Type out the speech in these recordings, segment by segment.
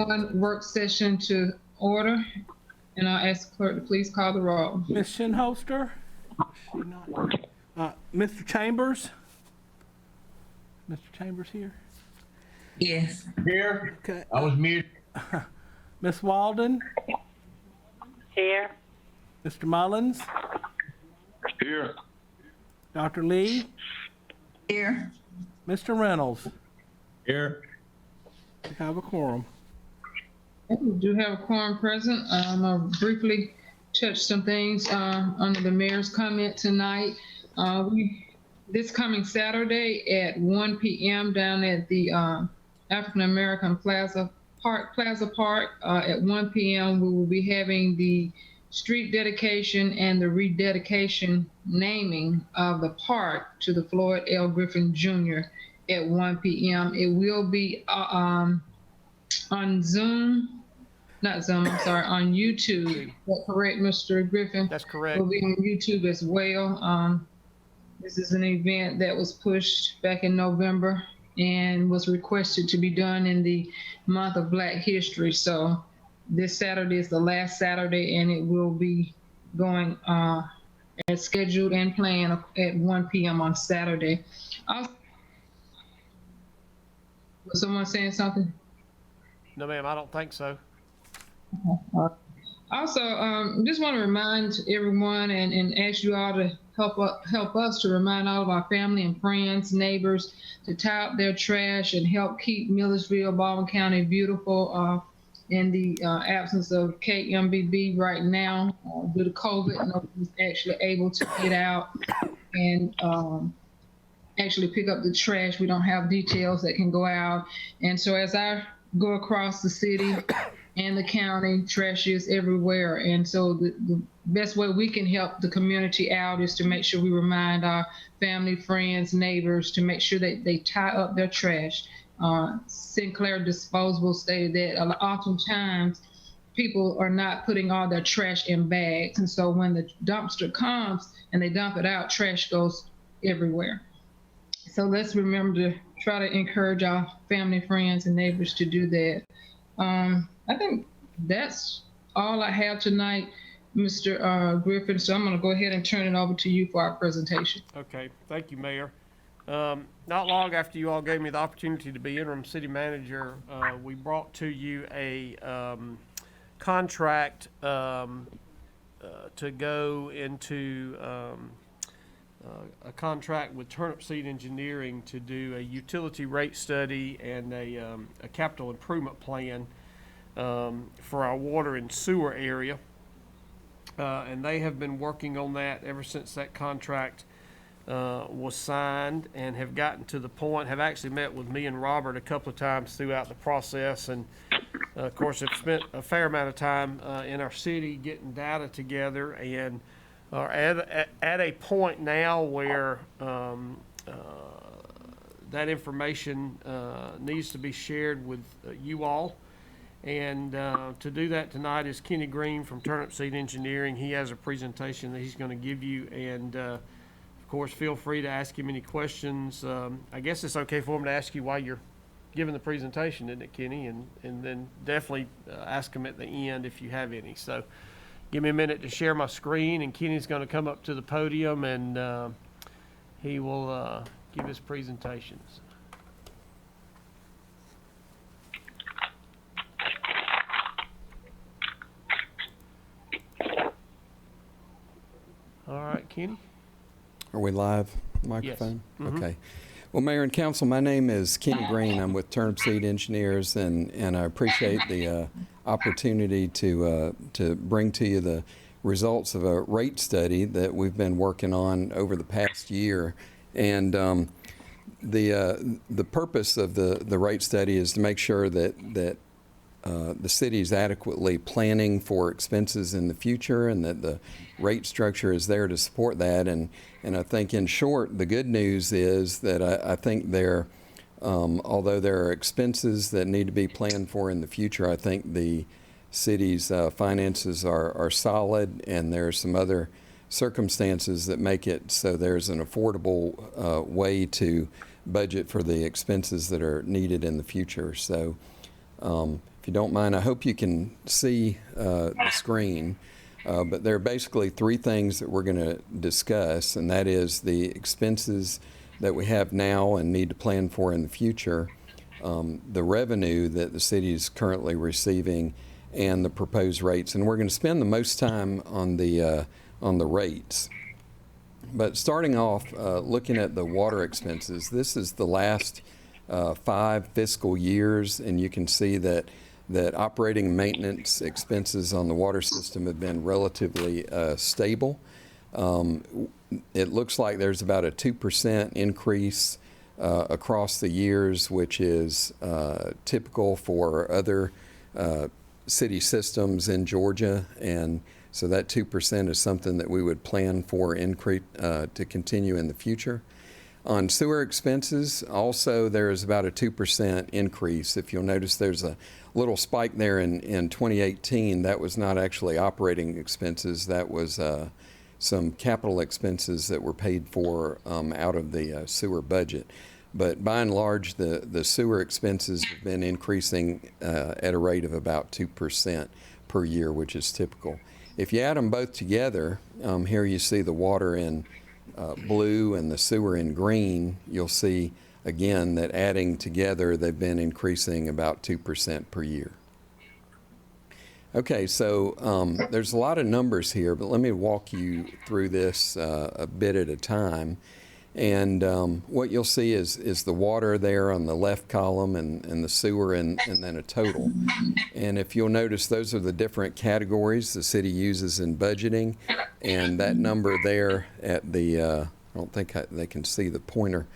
1 work session to order, and I'll ask the clerk to please call the roll. Ms. Shinholster? She not. Mr. Chambers? Mr. Chambers here? Yes. Here. Okay. I was muted. Ms. Walden? Here. Mr. Mullins? Here. Dr. Lee? Here. Mr. Reynolds? Here. We have a quorum. We do have a quorum present. I'll briefly touch some things under the mayor's comment tonight. This coming Saturday at 1 p.m. down at the African American Plaza Park at 1 p.m. we will be having the street dedication and the rededication naming of the park to the Floyd L. Griffin Jr. at 1 p.m. It will be on Zoom, not Zoom, I'm sorry, on YouTube. Is that correct, Mr. Griffin? That's correct. It will be on YouTube as well. This is an event that was pushed back in November and was requested to be done in the month of Black History. So this Saturday is the last Saturday, and it will be going as scheduled and planned at 1 p.m. on Saturday. Also, was someone saying something? No, ma'am, I don't think so. Also, just want to remind everyone and ask you all to help us to remind all of our family and friends, neighbors, to tie up their trash and help keep Milledgeville, Baldwin County beautiful in the absence of KMBB right now due to COVID. Nobody's actually able to get out and actually pick up the trash. We don't have details that can go out. And so as I go across the city and the county, trash is everywhere. And so the best way we can help the community out is to make sure we remind our family, friends, neighbors to make sure that they tie up their trash. Sinclair Disposable stated that oftentimes people are not putting all their trash in bags. And so when the dumpster comes and they dump it out, trash goes everywhere. So let's remember to try to encourage our family, friends, and neighbors to do that. I think that's all I have tonight, Mr. Griffin. So I'm going to go ahead and turn it over to you for our presentation. Okay, thank you, Mayor. Not long after you all gave me the opportunity to be interim city manager, we brought to you a contract to go into a contract with Turnip Seed Engineering to do a utility rate study and a capital improvement plan for our water and sewer area. And they have been working on that ever since that contract was signed, and have gotten to the point, have actually met with me and Robert a couple of times throughout the process, and of course have spent a fair amount of time in our city getting data together, and are at a point now where that information needs to be shared with you all. And to do that tonight is Kenny Green from Turnip Seed Engineering. He has a presentation that he's going to give you, and of course feel free to ask him any questions. I guess it's okay for him to ask you while you're giving the presentation, isn't it, Kenny? And then definitely ask him at the end if you have any. So give me a minute to share my screen, and Kenny's going to come up to the podium, and he will give his presentations. All right, Kenny. Are we live? Microphone? Yes. Mm-hmm. Okay. Well, Mayor and Council, my name is Kenny Green. I'm with Turnip Seed Engineers, and I appreciate the opportunity to bring to you the results of a rate study that we've been working on over the past year. And the purpose of the rate study is to make sure that the city is adequately planning for expenses in the future, and that the rate structure is there to support that. And I think, in short, the good news is that I think although there are expenses that need to be planned for in the future, I think the city's finances are solid, and there are some other circumstances that make it so there's an affordable way to budget for the expenses that are needed in the future. So if if you don't mind, I hope you can see the screen. But there are basically three things that we're going to discuss, and that is the expenses that we have now and need to plan for in the future, the revenue that the city is currently receiving, and the proposed rates. And we're going to spend the most time on the rates. But starting off, looking at the water expenses, this is the last 5 fiscal years, and you can see that operating maintenance expenses on the water system have been relatively stable. It looks like there's about a 2% increase across the years, which is typical for other city systems in Georgia, and so that 2% is something that we would plan for increase to continue in the future. On sewer expenses, also there is about a 2% increase. If you'll notice, there's a little spike there in 2018. That was not actually operating expenses. That was some capital expenses that were paid for out of the sewer budget. But by and large, the sewer expenses have been increasing at a rate of about 2% per year, which is typical. If you add them both together, here you see the water in blue and the sewer in green, you'll see again that adding together they've been increasing about 2% per year. Okay, so there's a lot of numbers here, but let me walk you through this a bit at a time. And what you'll see is the water there on the left column and the sewer and then a total. And if you'll notice, those are the different categories the city uses in budgeting. And that number there at the, I don't think they can see the pointer,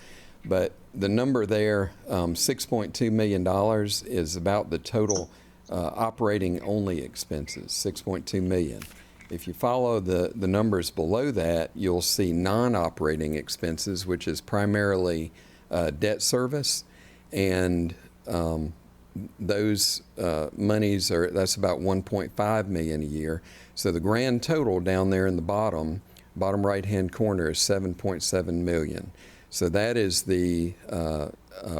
but the number there, $6.2 million, is about the total operating only expenses, $6.2 million. If you follow the numbers below that, you'll see non-operating expenses, which is primarily debt service, and those monies that's about $1.5 million a year. So the grand total down there in the bottom right-hand corner is $7.7 million. So that is the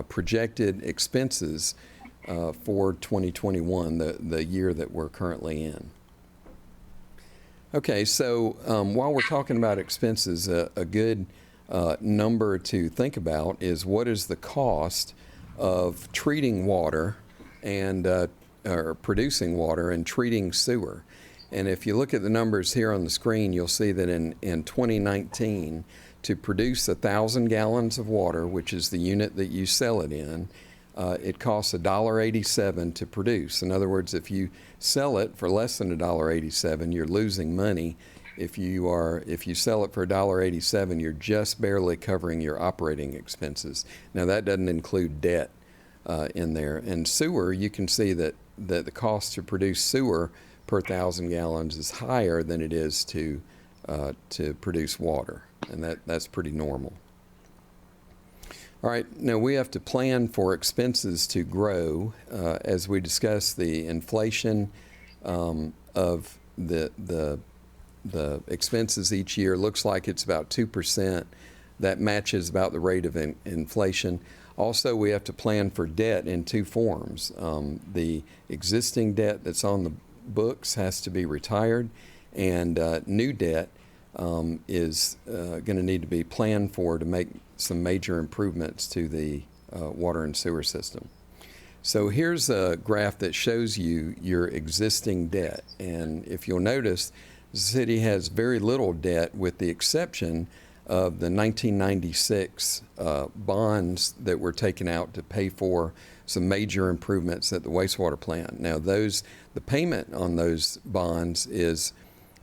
projected expenses for 2021, the year that we're currently in. Okay, so while we're talking about expenses, a good number to think about is what is the cost of treating water and or producing water and treating sewer. And if you look at the numbers here on the screen, you'll see that in 2019, to produce 1,000 gallons of water, which is the unit that you sell it in, it costs $1.87 to produce. In other words, if you sell it for less than $1.87, you're losing money. If you sell it for $1.87, you're just barely covering your operating expenses. Now that doesn't include debt in there. And sewer, you can see that the cost to produce sewer per 1,000 gallons is higher than it is to produce water, and that's pretty normal. All right, now we have to plan for expenses to grow as we discuss the inflation of the expenses each year. Looks like it's about 2%. That matches about the rate of inflation. Also, we have to plan for debt in two forms. The existing debt that's on the books has to be retired, and new debt is going to need to be planned for to make some major improvements to the water and sewer system. So here's a graph that shows you your existing debt, and if you'll notice, the city has very little debt with the exception of the 1996 bonds that were taken out to pay for some major improvements at the wastewater plant. Now the payment on those bonds is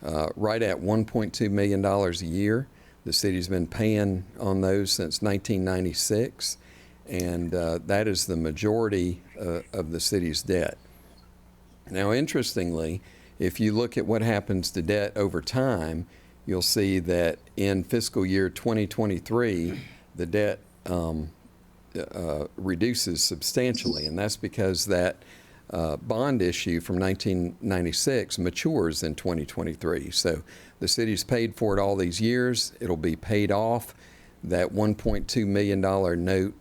right at $1.2 million a year. The city's been paying on those since 1996, and that is the majority of the city's debt. Now, interestingly, if you look at what happens to debt over time, you'll see that in fiscal year 2023, the debt reduces substantially, and that's because that bond issue from 1996 matures in 2023. So the city's paid for it all these years. It'll be paid off. That $1.2 million note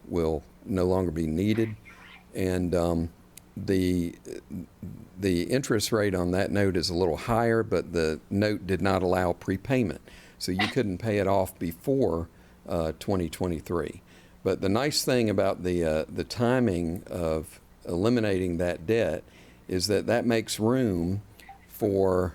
will no longer be needed. And the interest rate on that note is a little higher, but the note did not allow prepayment, so you couldn't pay it off before 2023. But the nice thing about the timing of eliminating that debt is that that makes room for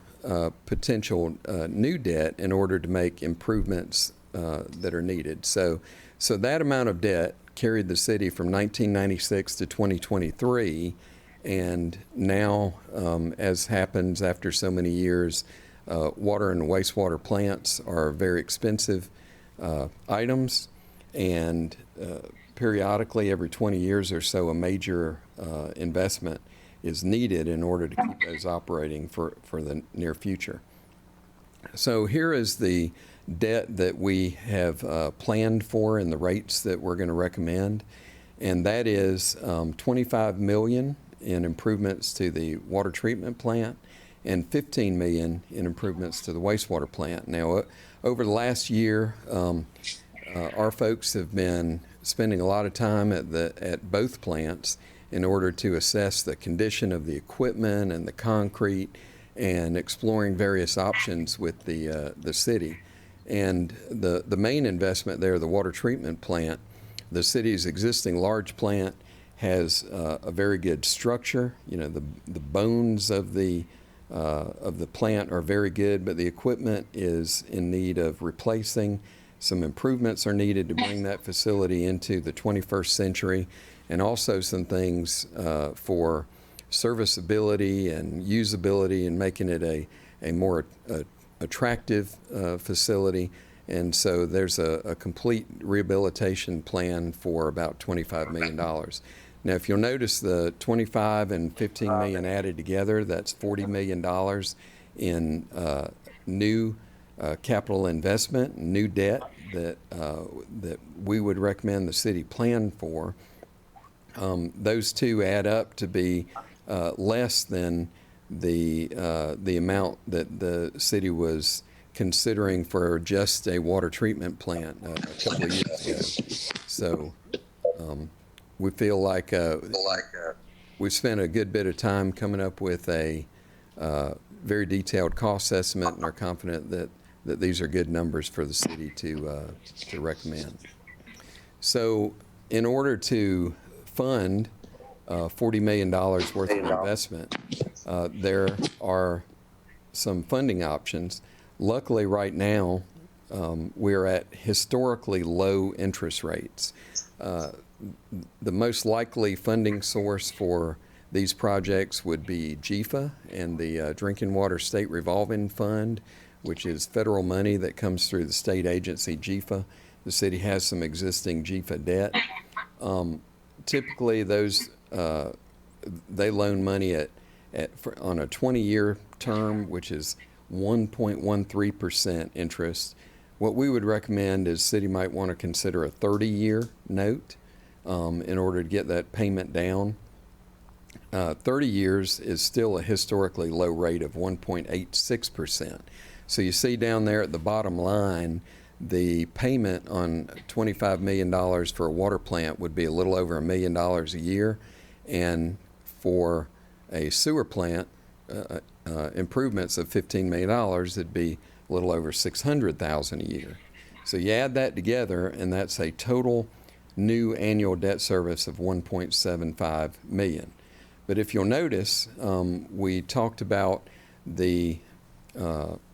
potential new debt in order to make improvements that are needed. So that amount of debt carried the city from 1996 to 2023, and now, as happens after so many years, water and wastewater plants are very expensive items, and periodically, every 20 years or so, a major investment is needed in order to keep those operating for the near future. So here is the debt that we have planned for and the rates that we're going to recommend, and that is $25 million in improvements to the water treatment plant and $15 million in improvements to the wastewater plant. Now, over the last year, our folks have been spending a lot of time at both plants in order to assess the condition of the equipment and the concrete and exploring various options with the city. And the main investment there, the water treatment plant, the city's existing large plant has a very good structure. You know, the bones of the plant are very good, but the equipment is in need of replacing. Some improvements are needed to bring that facility into the 21st century, and also some things for serviceability and usability and making it a more attractive facility. And so there's a complete rehabilitation plan for about $25 million. Now, if you'll notice, the 25 and 15 million added together, that's $40 million in new capital investment, new debt that we would recommend the city plan for. Those two add up to be less than the amount that the city was considering for just a water treatment plant a couple of years ago. So we feel like we've spent a good bit of time coming up with a very detailed cost estimate, and are confident that these are good numbers for the city to recommend. So in order to fund $40 million worth of investment, there are some funding options. Luckily, right now, we're at historically low interest rates. The most likely funding source for these projects would be GFA and the Drinking Water State Revolving Fund, which is federal money that comes through the state agency GFA. The city has some existing GFA debt. Typically, those they loan money on a 20-year term, which is 1.13% interest. What we would recommend is city might want to consider a 30-year note in order to get that payment down. 30 years is still a historically low rate of 1.86%. So you see down there at the bottom line, the payment on $25 million for a water plant would be a little over $1 million a year, and for a sewer plant, improvements of $15 million, it'd be a little over $600,000 a year. So you add that together, and that's a total new annual debt service of $1.75 million. But if you'll notice, we talked about the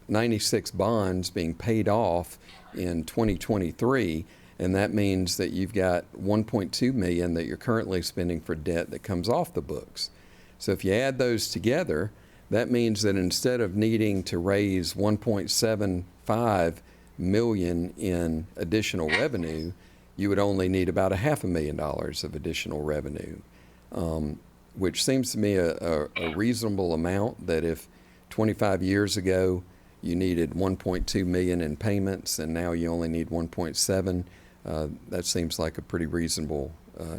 96 bonds being paid off in 2023, and that means that you've got $1.2 million that you're currently spending for debt that comes off the books. So if you add those together, that means that instead of needing to raise $1.75 million in additional revenue, you would only need about $500,000 of additional revenue, which seems to me a reasonable amount. That if 25 years ago you needed $1.2 million in payments and now you only need $1.7, that seems like a pretty reasonable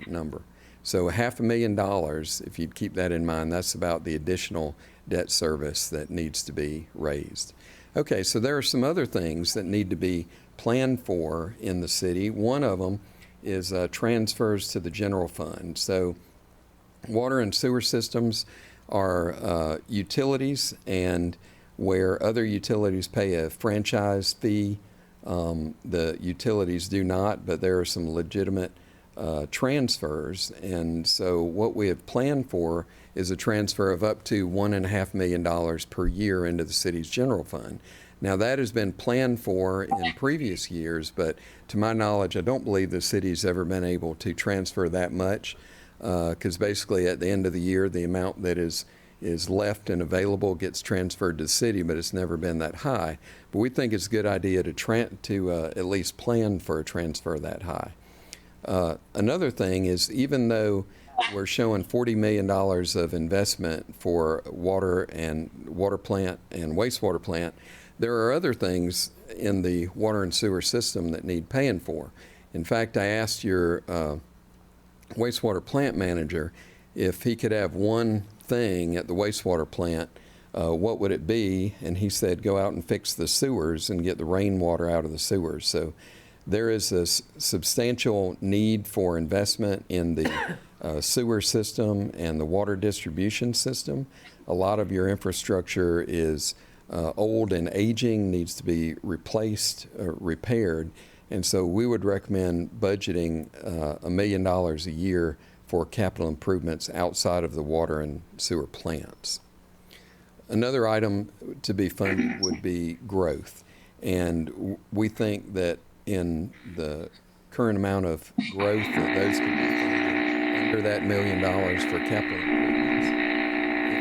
number. So $500,000, if you'd keep that in mind, that's about the additional debt service that needs to be raised. Okay, so there are some other things that need to be planned for in the city. One of them is transfers to the general fund. So Water and sewer systems are utilities, and where other utilities pay a franchise fee, the utilities do not, but there are some legitimate transfers. And so what we have planned for is a transfer of up to $1.5 million per year into the city's general fund. Now, that has been planned for in previous years, but to my knowledge, I don't believe the city's ever been able to transfer that much, because basically at the end of the year, the amount that is left and available gets transferred to the city, but it's never been that high. But we think it's a good idea to at least plan for a transfer that high. Another thing is, even though we're showing $40 million of investment for water plant and wastewater plant, there are other things in the water and sewer system that need paying for. In fact, I asked your wastewater plant manager if he could have one thing at the wastewater plant, what would it be? And he said, go out and fix the sewers and get the rainwater out of the sewers. So there is a substantial need for investment in the sewer system and the water distribution system. A lot of your infrastructure is old and aging, needs to be replaced, repaired. And so we would recommend budgeting $1 million a year for capital improvements outside of the water and sewer plants. Another item to be funded would be growth. And we think that in the current amount of growth, that those could be funded under that $1 million for capital improvements.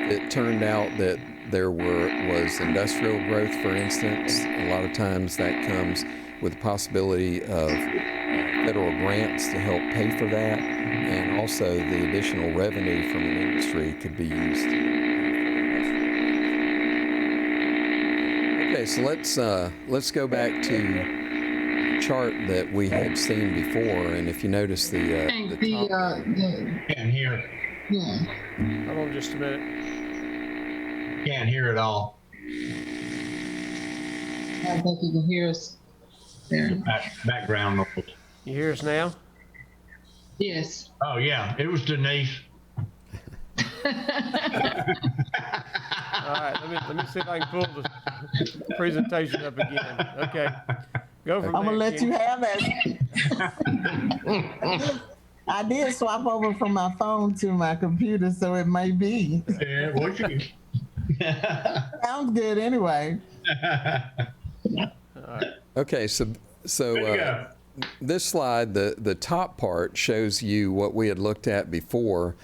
If it turned out that there was industrial growth, for instance, a lot of times that comes with the possibility of federal grants to help pay for that, and also the additional revenue from an industry could be used to pay for industrial. Okay, so let's go back to the chart that we had seen before, and if you notice the top. Can't hear. Yeah. Hold on just a minute. Can't hear at all. I think you can hear us there. Background noise. You hear us now? Yes. Oh, yeah, it was Denise. All right, let me see if I can pull the presentation up again. Okay, go from there. I'm gonna let you have that. I did swap over from my phone to my computer, so it may be. Yeah, what you? Sounds good anyway. Okay, so There you go. this slide, the top part shows you what we had looked at before,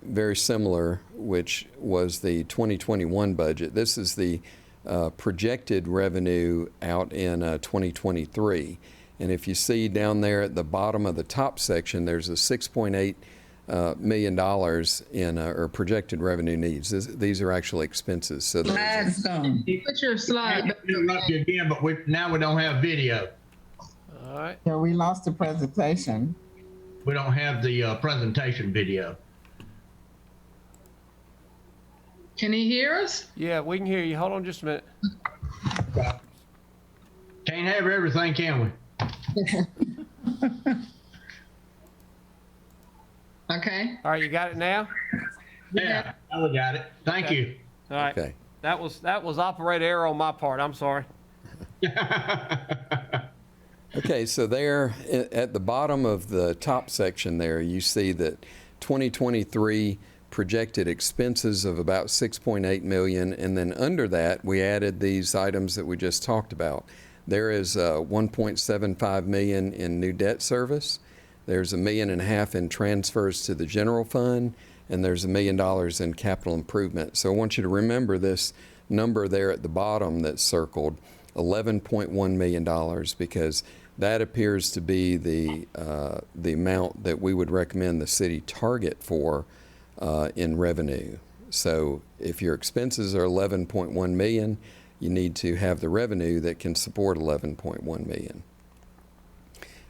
very similar, which was the 2021 budget. This is the projected revenue out in 2023. And if you see down there at the bottom of the top section, there's a $6.8 million in or projected revenue needs. These are actually expenses. So Slide's gone. Put your slide back. Interrupt you again, but now we don't have video. All right. Yeah, we lost the presentation. We don't have the presentation video. Can he hear us? Yeah, we can hear you. Hold on just a minute. Can't have everything, can we? Okay. All right, you got it now? Yeah, now we got it. Thank you. All right. okay. That was operator error on my part. I'm sorry. Okay, so there at the bottom of the top section there, you see that 2023 projected expenses of about 6.8 million, and then under that we added these items that we just talked about. There is 1.75 million in new debt service. There's $1.5 million in transfers to the general fund, and there's $1 million in capital improvement. So I want you to remember this number there at the bottom that's circled, $11.1 million, because that appears to be the amount that we would recommend the city target for in revenue. So if your expenses are 11.1 million, you need to have the revenue that can support 11.1 million.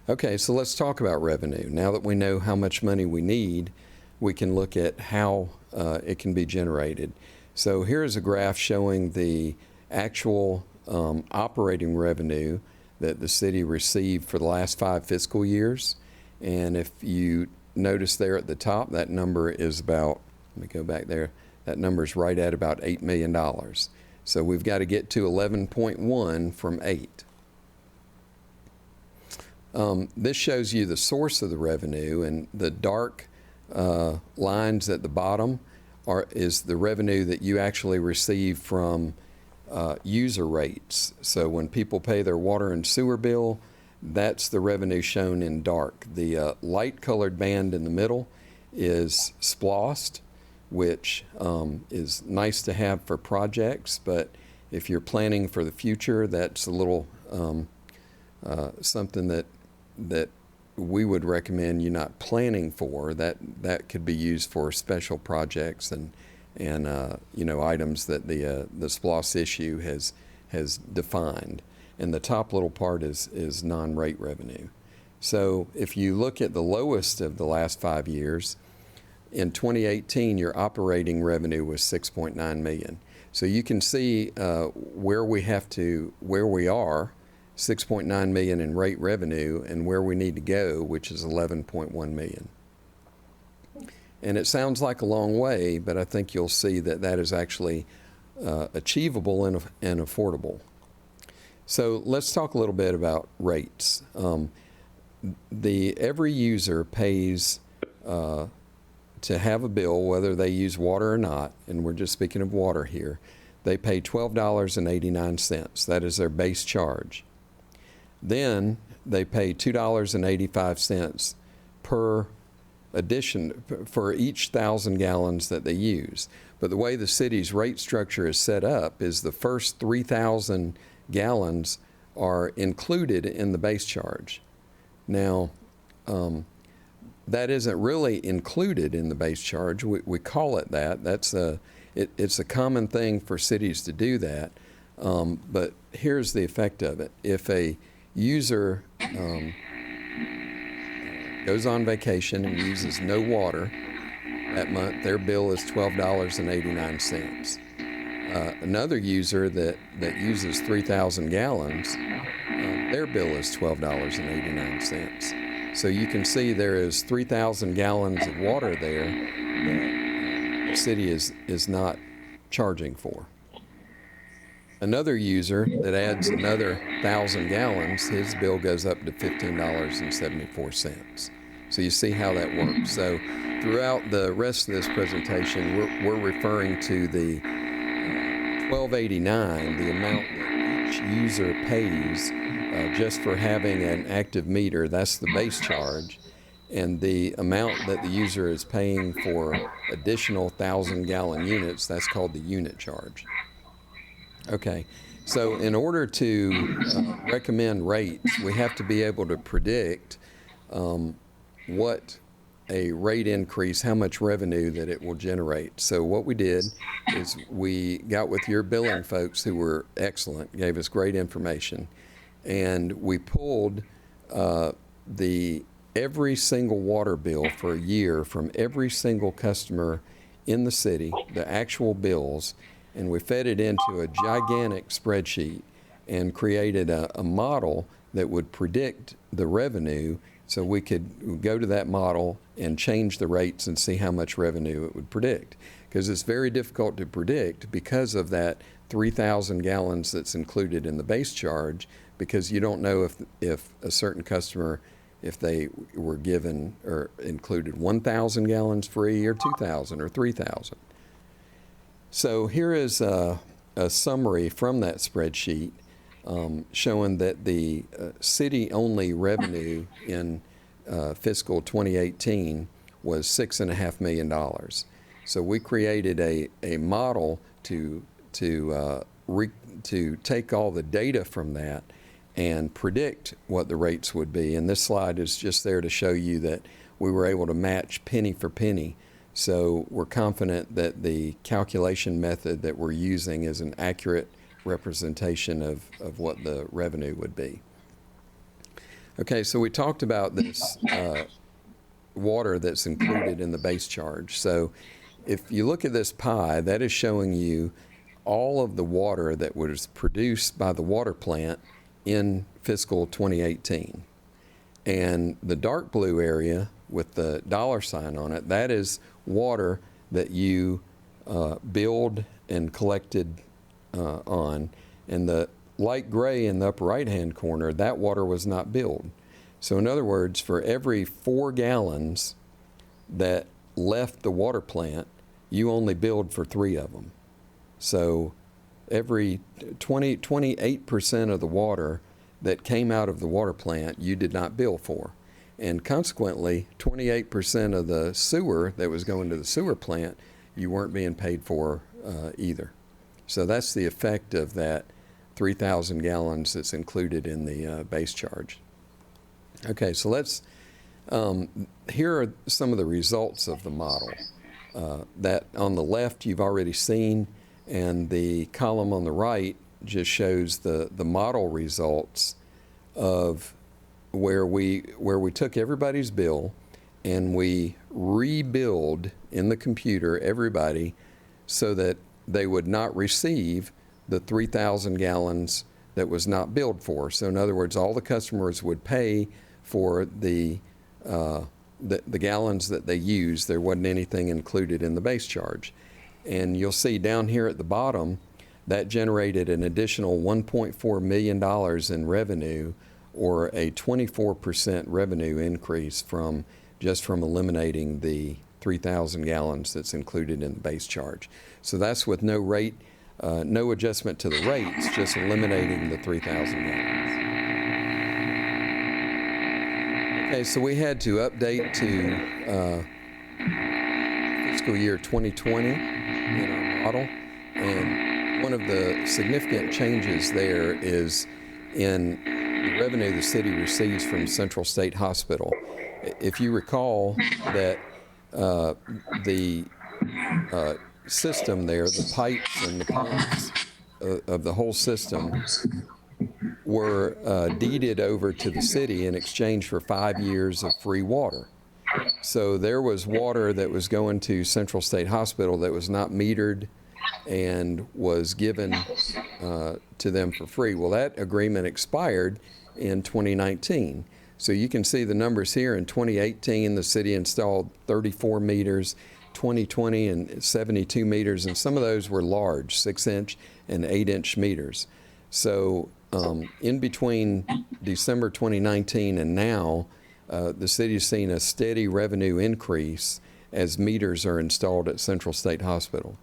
Okay, so let's talk about revenue. Now that we know how much money we need, we can look at how it can be generated. So here's a graph showing the actual operating revenue that the city received for the last 5 fiscal years. And if you notice there at the top, that number is about, let me go back there, that number is right at about $8 million. So we've got to get to 11.1 from 8. This shows you the source of the revenue, and the dark lines at the bottom is the revenue that you actually receive from user rates. So when people pay their water and sewer bill, that's the revenue shown in dark. The light colored band in the middle is SPLOST, which is nice to have for projects, but if you're planning for the future, that's a little something that we would recommend you not planning for. That could be used for special projects and items that the SPLOST issue has defined. And the top little part is non-rate revenue. So if you look at the lowest of the last 5 years, in 2018, your operating revenue was $6.9 million. So you can see where we are, $6.9 million in rate revenue, and where we need to go, which is $11.1 million. And it sounds like a long way, but I think you'll see that is actually achievable and affordable. So let's talk a little bit about rates. Every user pays to have a bill, whether they use water or not, and we're just speaking of water here, they pay $12.89. That is their base charge. Then they pay $2.85 per addition for each 1,000 gallons that they use. But the way the city's rate structure is set up is the first 3,000 gallons are included in the base charge. Now, that isn't really included in the base charge. We call it that. It's a common thing for cities to do that. But here's the effect of it. If a user goes on vacation and uses no water that month, their bill is $12.89. Another user that uses 3,000 gallons, their bill is $12.89. So you can see there is 3,000 gallons of water there that the city is not charging for. Another user that adds another 1,000 gallons, his bill goes up to $15.74. So you see how that works. So throughout the rest of this presentation, we're referring to the $12.89, the amount that each user pays just for having an active meter. That's the base charge. And the amount that the user is paying for additional 1,000-gallon units, that's called the unit charge. Okay, so in order to recommend rates, we have to be able to predict what a rate increase, how much revenue that it will generate. So what we did is we got with your billing folks, who were excellent, gave us great information, and we pulled every single water bill for a year from every single customer in the city, the actual bills, and we fed it into a gigantic spreadsheet and created a model that would predict the revenue, so we could go to that model and change the rates and see how much revenue it would predict. Because it's very difficult to predict because of that 3,000 gallons that's included in the base charge, because you don't know if a certain customer, if they were given or included 1,000 gallons free or 2,000 or 3,000. So here is a summary from that spreadsheet showing that the city-only revenue in fiscal 2018 was $6.5 million. So we created a model to take all the data from that and predict what the rates would be. And this slide is just there to show you that we were able to match penny for penny. So we're confident that the calculation method that we're using is an accurate representation of what the revenue would be. Okay, so we talked about this water that's included in the base charge. So if you look at this pie, that is showing you all of the water that was produced by the water plant in fiscal 2018. And the dark blue area with the $ on it, that is water that you billed and collected on. And the light gray in the upper right-hand corner, that water was not billed. So in other words, for every 4 gallons that left the water plant, you only billed for 3 of them. So every 28% of the water that came out of the water plant, you did not bill for. And consequently, 28% of the sewer that was going to the sewer plant, you weren't being paid for either. So that's the effect of that 3,000 gallons that's included in the base charge. Okay, so let's, here are some of the results of the model. That on the left you've already seen, and the column on the right just shows the model results of where we took everybody's bill and we rebilled in the computer everybody so that they would not receive the 3,000 gallons that was not billed for. So in other words, all the customers would pay for the gallons that they used. There wasn't anything included in the base charge. And you'll see down here at the bottom, that generated an additional $1.4 million in revenue, or a 24% revenue increase from eliminating the 3,000 gallons that's included in the base charge. So that's with no rate, no adjustment to the rates, just eliminating the 3,000 gallons. Okay, so we had to update to fiscal year 2020 in our model, and one of the significant changes there is in the revenue the city receives from Central State Hospital. If you recall that the system there, the pipes and the pumps of the whole system were deeded over to the city in exchange for 5 years of free water. So there was water that was going to Central State Hospital that was not metered and was given to them for free. Well, that agreement expired in 2019. So you can see the numbers here. In 2018, the city installed 34 meters, 2020 and 72 meters, and some of those were large, 6-inch and 8-inch meters. So in between December 2019 and now, the city's seen a steady revenue increase as meters are installed at Central State Hospital.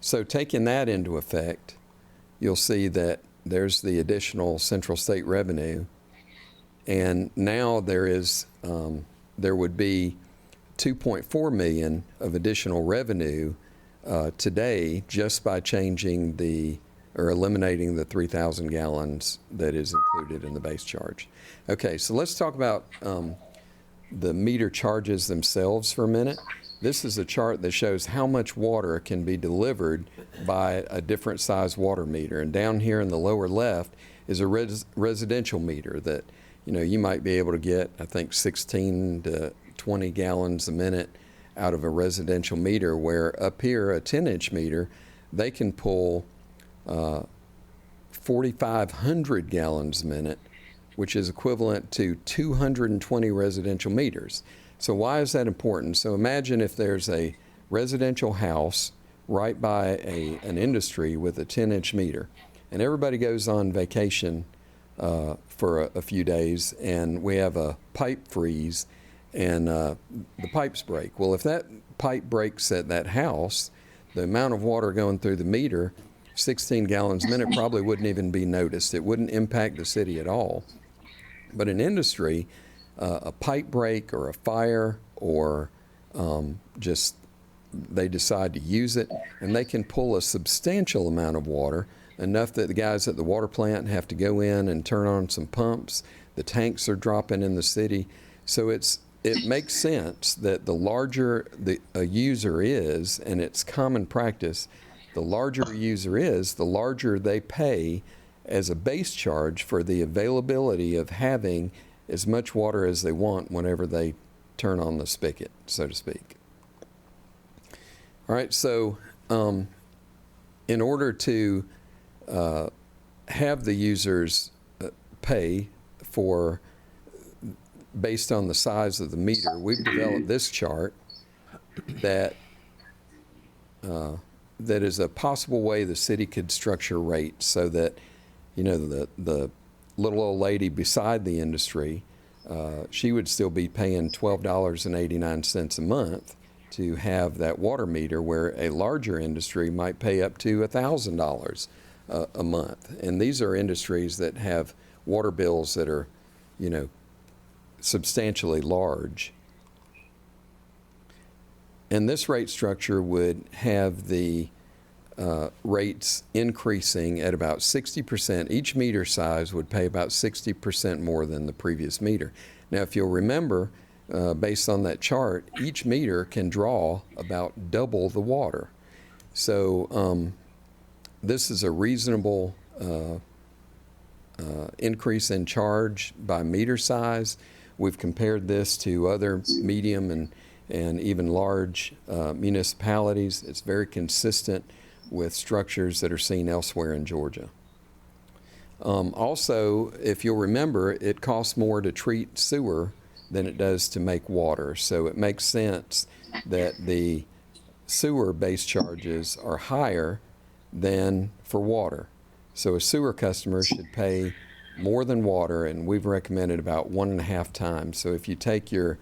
So taking that into effect, you'll see that there's the additional Central State revenue, and now there would be $2.4 million of additional revenue today just by changing or eliminating the 3,000 gallons that is included in the base charge. Okay, so let's talk about the meter charges themselves for a minute. This is a chart that shows how much water can be delivered by a different size water meter. And down here in the lower left is a residential meter that, you might be able to get, I think, 16 to 20 gallons a minute out of a residential meter, where up here, a 10-inch meter, they can pull 4,500 gallons a minute, which is equivalent to 220 residential meters. So why is that important? So imagine if there's a residential house right by an industry with a 10-inch meter, and everybody goes on vacation for a few days, and we have a pipe freeze, and the pipes break. Well, if that pipe breaks at that house, the amount of water going through the meter, 16 gallons a minute, probably wouldn't even be noticed. It wouldn't impact the city at all. But in industry, a pipe break or a fire, or just they decide to use it, and they can pull a substantial amount of water, enough that the guys at the water plant have to go in and turn on some pumps. The tanks are dropping in the city. So it makes sense that the larger a user is, and it's common practice, the larger a user is, the larger they pay as a base charge for the availability of having as much water as they want whenever they turn on the spigot, so to speak. All right, so in order to have the users pay based on the size of the meter, we've developed this chart that that is a possible way the city could structure rates so that, you know, the little old lady beside the industry, she would still be paying $12.89 a month to have that water meter, where a larger industry might pay up to $1,000 a month. And these are industries that have water bills that are, you know, substantially large. And this rate structure would have the rates increasing at about 60%. Each meter size would pay about 60% more than the previous meter. Now, if you'll remember, based on that chart, each meter can draw about double the water. So this is a reasonable increase in charge by meter size. We've compared this to other medium and even large municipalities. It's very consistent with structures that are seen elsewhere in Georgia. Also, if you'll remember, it costs more to treat sewer than it does to make water. So it makes sense that the sewer base charges are higher than for water. So a sewer customer should pay more than water, and we've recommended about 1.5 times. So if you take your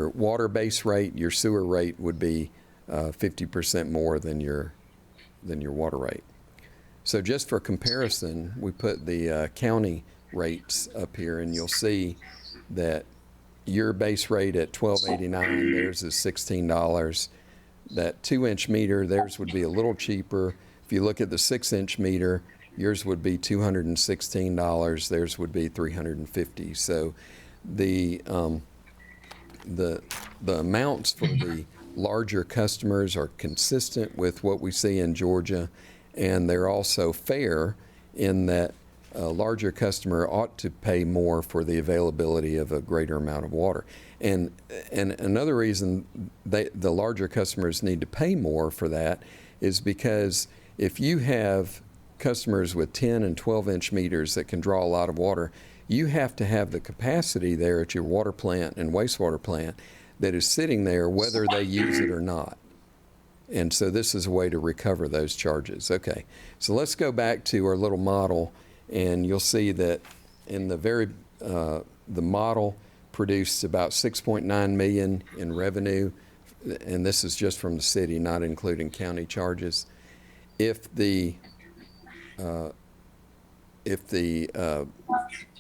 water base rate, your sewer rate would be 50% more than your water rate. So just for comparison, we put the county rates up here, and you'll see that your base rate at $12.89, theirs is $16. That 2-inch meter, theirs would be a little cheaper. If you look at the 6-inch meter, yours would be $216, theirs would be $350. So the amounts for the larger customers are consistent with what we see in Georgia, and they're also fair in that a larger customer ought to pay more for the availability of a greater amount of water. And another reason the larger customers need to pay more for that is because if you have customers with 10 and 12-inch meters that can draw a lot of water, you have to have the capacity there at your water plant and wastewater plant that is sitting there whether they use it or not. And so this is a way to recover those charges. Okay, so let's go back to our little model, and you'll see that in the model produced about 6.9 million in revenue, and this is just from the city, not including county charges. If the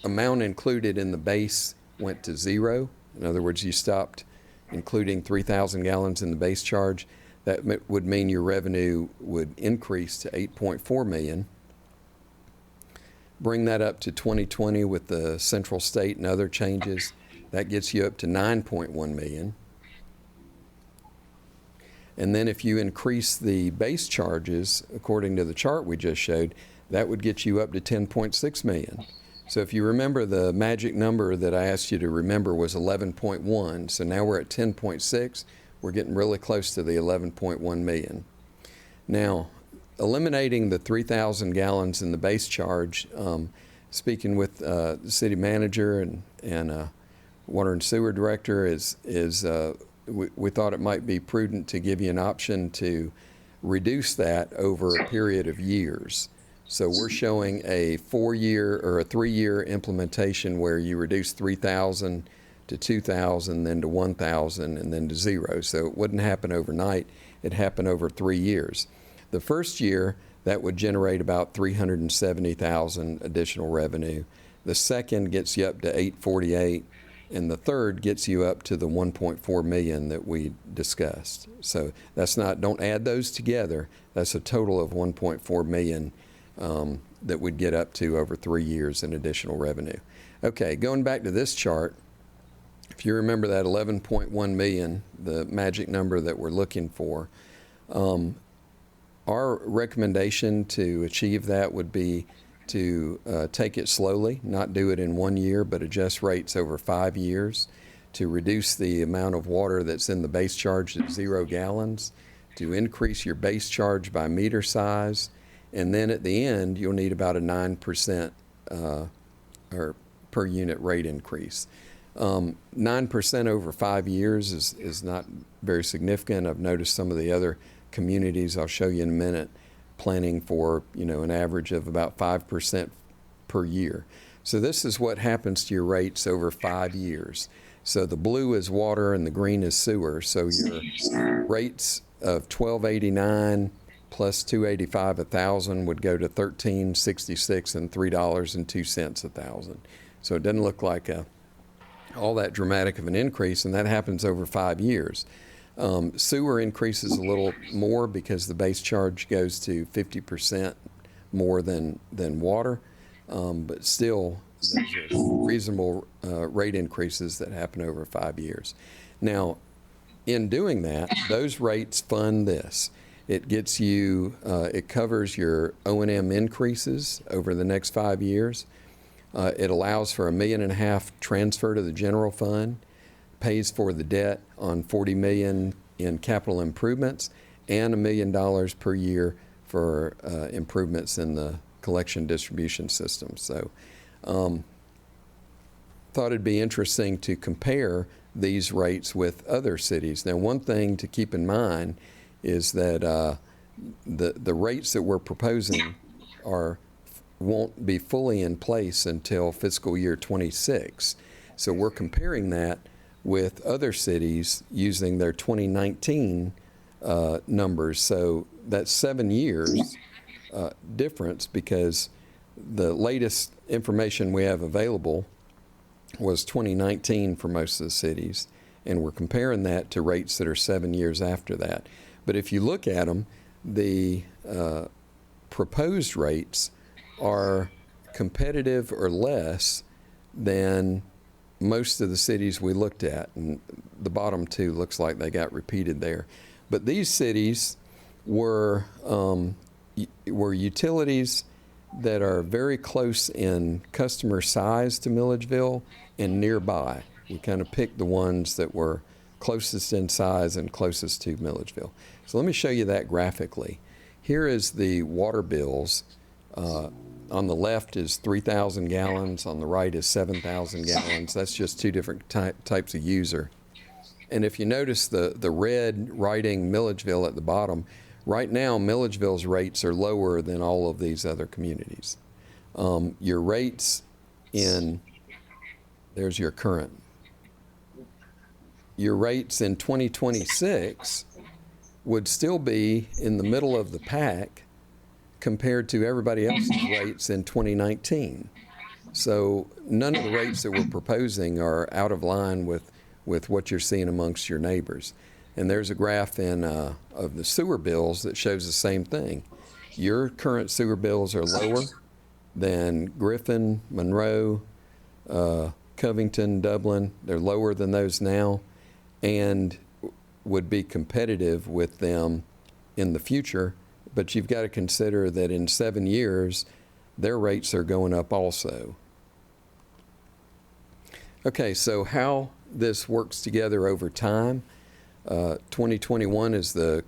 amount included in the base went to zero, in other words, you stopped including 3,000 gallons in the base charge, that would mean your revenue would increase to 8.4 million. Bring that up to 2020 with the central state and other changes, that gets you up to 9.1 million. And then if you increase the base charges, according to the chart we just showed, that would get you up to 10.6 million. So if you remember, the magic number that I asked you to remember was 11.1. So now we're at 10.6. We're getting really close to the 11.1 million. Now, eliminating the 3,000 gallons in the base charge, speaking with the city manager and water and sewer director, we thought it might be prudent to give you an option to reduce that over a period of years. So we're showing a 4-year or a 3-year implementation where you reduce 3,000 to 2,000, then to 1,000, and then to 0. So it wouldn't happen overnight. It happened over 3 years. The first year, that would generate about 370,000 additional revenue. The second gets you up to 848, and the third gets you up to the 1.4 million that we discussed. So that's not, don't add those together. That's a total of 1.4 million that we'd get up to over 3 years in additional revenue. Okay, going back to this chart, if you remember that 11.1 million, the magic number that we're looking for, our recommendation to achieve that would be to take it slowly, not do it in 1 year, but adjust rates over 5 years to reduce the amount of water that's in the base charge at 0 gallons, to increase your base charge by meter size, and then at the end, you'll need about a 9% or per unit rate increase. 9% over 5 years is not very significant. I've noticed some of the other communities, I'll show you in a minute, planning for, an average of about 5% per year. So this is what happens to your rates over 5 years. So the blue is water and the green is sewer. So your rates of $12.89 plus $2.85 a thousand would go to $13.66 and $3.02 a thousand. So it doesn't look like all that dramatic of an increase, and that happens over 5 years. Sewer increases a little more because the base charge goes to 50% more than water, but still those are reasonable rate increases that happen over 5 years. Now, in doing that, those rates fund this. It gets you, it covers your O&M increases over the next 5 years. It allows for $1.5 million transfer to the general fund, pays for the debt on $40 million in capital improvements, and $1 million per year for improvements in the collection distribution system. So, thought it'd be interesting to compare these rates with other cities. Now, one thing to keep in mind is that the rates that we're proposing won't be fully in place until fiscal year 26. So we're comparing that with other cities using their 2019 numbers. So that's 7 years difference, because the latest information we have available was 2019 for most of the cities, and we're comparing that to rates that are 7 years after that. But if you look at them, the proposed rates are competitive or less than most of the cities we looked at, and the bottom two looks like they got repeated there. But these cities were utilities that are very close in customer size to Milledgeville and nearby. We kind of picked the ones that were closest in size and closest to Milledgeville. So let me show you that graphically. Here is the water bills. On the left is 3,000 gallons, on the right is 7,000 gallons. That's just two different types of user. And if you notice the red writing Milledgeville at the bottom, right now Milledgeville's rates are lower than all of these other communities. Your rates there's your current. Your rates in 2026 would still be in the middle of the pack compared to everybody else's rates in 2019. So none of the rates that we're proposing are out of line with what you're seeing amongst your neighbors. And there's a graph of the sewer bills that shows the same thing. Your current sewer bills are lower than Griffin, Monroe, Covington, Dublin. They're lower than those now, and would be competitive with them in the future. But you've got to consider that in 7 years, their rates are going up also. Okay, so how this works together over time. 2021 is the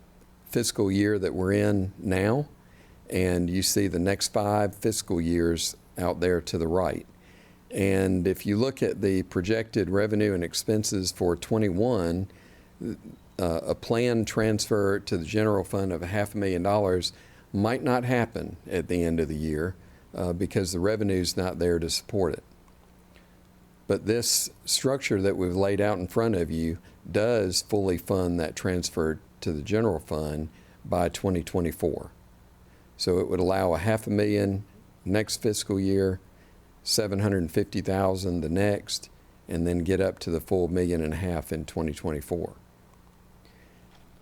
fiscal year that we're in now, and you see the next 5 fiscal years out there to the right. And if you look at the projected revenue and expenses for 21, a planned transfer to the general fund of $500,000 might not happen at the end of the year because the revenue's not there to support it. But this structure that we've laid out in front of you does fully fund that transfer to the general fund by 2024. So it would allow $500,000 next fiscal year, $750,000 the next, and then get up to the full $1.5 million in 2024.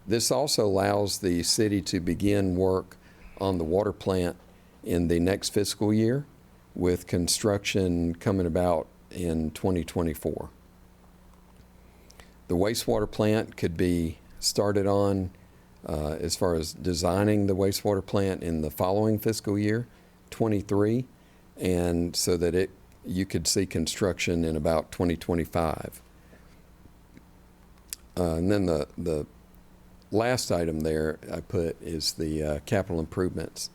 This also allows the city to begin work on the water plant in the next fiscal year, with construction coming about in 2024. The wastewater plant could be started on as far as designing the wastewater plant in the following fiscal year, 23, and so that you could see construction in about 2025. And then the last item there I put is the capital improvements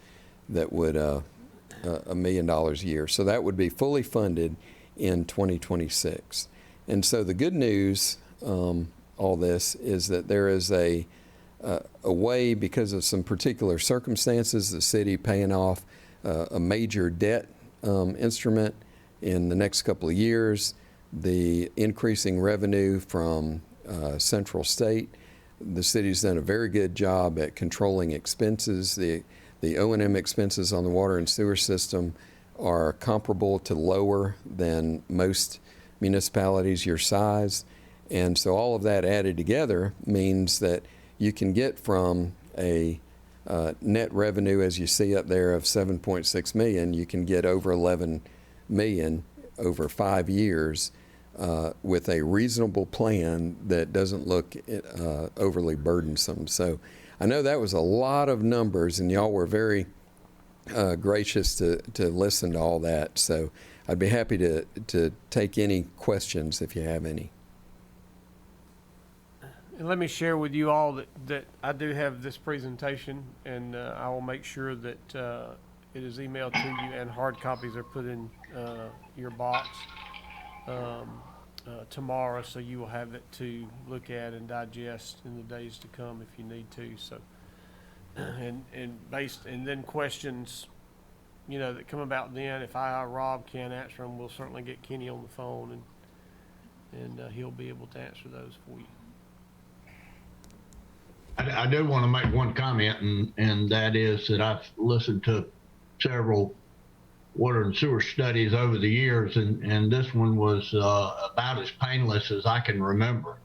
that would $1 million a year. So that would be fully funded in 2026. And so the good news, all this, is that there is a way, because of some particular circumstances, the city paying off a major debt instrument in the next couple of years, the increasing revenue from Central State. The city's done a very good job at controlling expenses. The O&M expenses on the water and sewer system are comparable to lower than most municipalities your size. And so all of that added together means that you can get from a net revenue, as you see up there, of 7.6 million, you can get over 11 million over 5 years with a reasonable plan that doesn't look overly burdensome. So I know that was a lot of numbers, and y'all were very gracious to listen to all that. So I'd be happy to take any questions if you have any. And let me share with you all that I do have this presentation, and I will make sure that it is emailed to you and hard copies are put in your box tomorrow, so you will have it to look at and digest in the days to come if you need to. So, and then questions, that come about then, if I or Rob can't answer them, we'll certainly get Kenny on the phone, and he'll be able to answer those for you. I do want to make one comment, and that is that I've listened to several water and sewer studies over the years, and this one was about as painless as I can remember.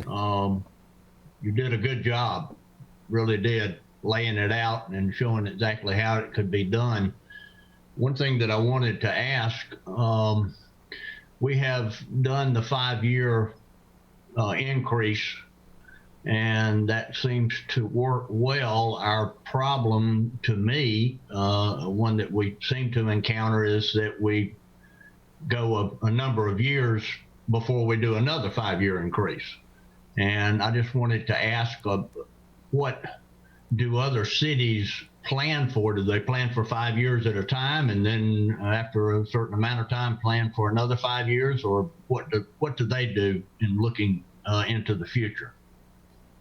You did a good job, really did, laying it out and showing exactly how it could be done. One thing that I wanted to ask, we have done the 5-year increase, and that seems to work well. Our problem, to me, one that we seem to encounter, is that we go a number of years before we do another 5-year increase. And I just wanted to ask, what do other cities plan for? Do they plan for 5 years at a time, and then after a certain amount of time plan for another 5 years? Or what do they do in looking into the future?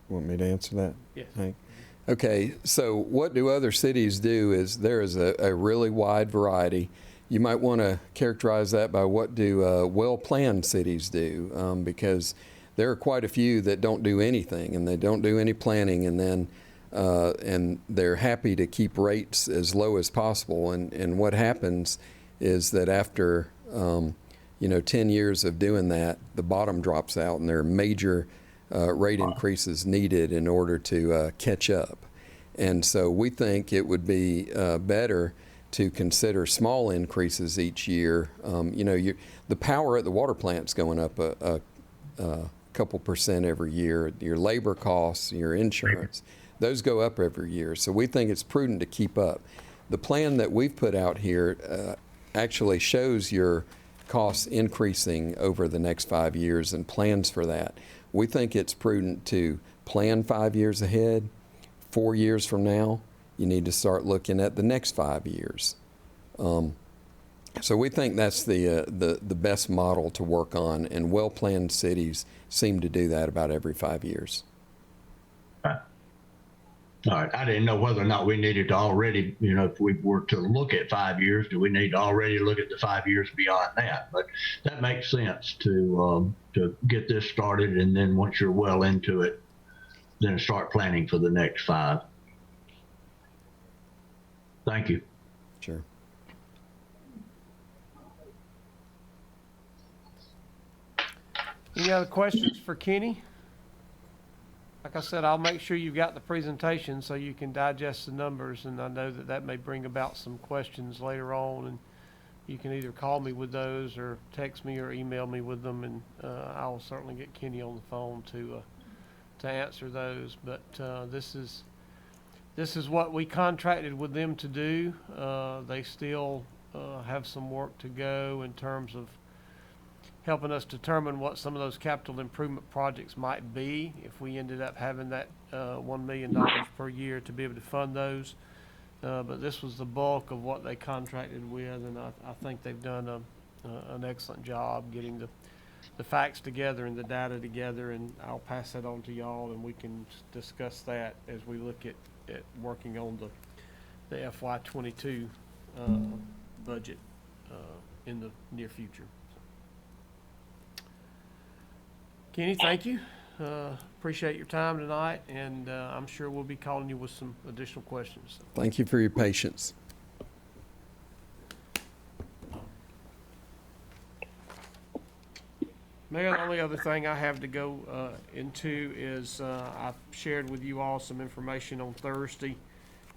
Want me to answer that? Yes. Hank? Okay, so what do other cities do is there is a really wide variety. You might want to characterize that by what do well-planned cities do, because there are quite a few that don't do anything, and they don't do any planning, and then and they're happy to keep rates as low as possible. And what happens is that after 10 years of doing that, the bottom drops out, and there are major rate increases needed in order to catch up. And so we think it would be better to consider small increases each year. The power at the water plant's going up a couple percent every year. Your labor costs, your insurance, those go up every year. So we think it's prudent to keep up. The plan that we've put out here actually shows your costs increasing over the next 5 years and plans for that. We think it's prudent to plan 5 years ahead. 4 years from now, you need to start looking at the next 5 years. So we think that's the best model to work on, and well-planned cities seem to do that about every 5 years. All right. I didn't know whether or not we needed to already, if we were to look at 5 years, do we need to already look at the 5 years beyond that? But that makes sense to get this started, and then once you're well into it, then start planning for the next 5. Thank you. Sure. Any other questions for Kenny? Like I said, I'll make sure you've got the presentation so you can digest the numbers, and I know that may bring about some questions later on, and you can either call me with those or text me or email me with them, and I'll certainly get Kenny on the phone to answer those. But this is what we contracted with them to do. They still have some work to go in terms of helping us determine what some of those capital improvement projects might be if we ended up having that $1 million per year to be able to fund those. But this was the bulk of what they contracted with, and I think they've done an excellent job getting the facts together and the data together, and I'll pass that on to y'all, and we can discuss that as we look at working on the FY22 budget in the near future. Kenny, thank you. Appreciate your time tonight, and I'm sure we'll be calling you with some additional questions. Thank you for your patience. Mayor, the only other thing I have to go into is I've shared with you all some information on Thursday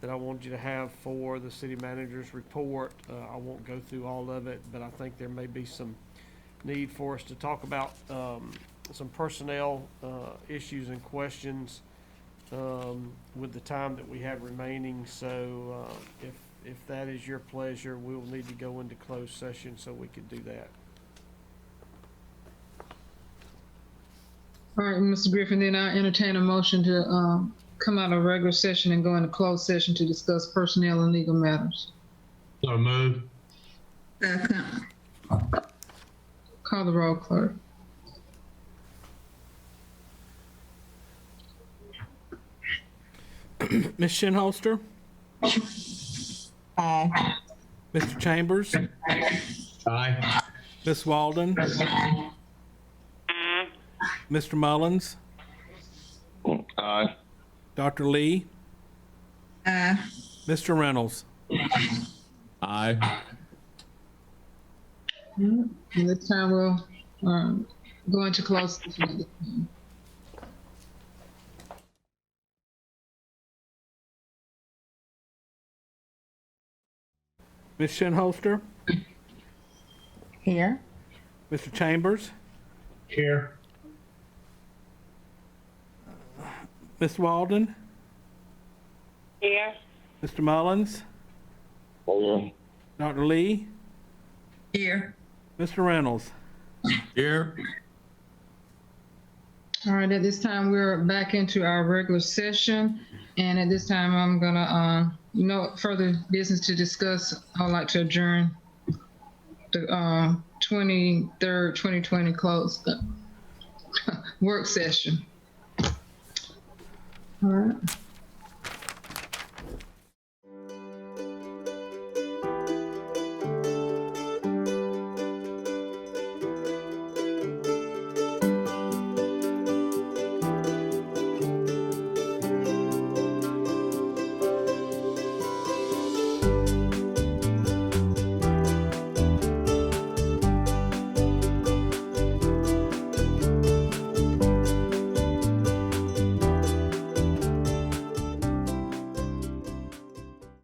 that I wanted you to have for the city manager's report. I won't go through all of it, but I think there may be some need for us to talk about some personnel issues and questions with the time that we have remaining. So if that is your pleasure, we'll need to go into closed session so we could do that. All right, Mr. Griffin, then I entertain a motion to come out of regular session and go into closed session to discuss personnel and legal matters. So move. Second. Call the roll, clerk. Ms. Shinholster, Aye. Mr. Chambers, Aye. Ms. Walden, Mr. Mullins, Aye. Dr. Lee, Aye. Mr. Reynolds. Aye. And this time we'll go into closed session. Ms. Shinholster, Here. Mr. Chambers, Here. Ms. Walden, Here. Mr. Mullins, Here. Dr. Lee, Here. Mr. Reynolds. Here. All right, at this time, we're back into our regular session. And at this time, I'm gonna, no further business to discuss. I'd like to adjourn the 23rd, 2020 closed work session. All right.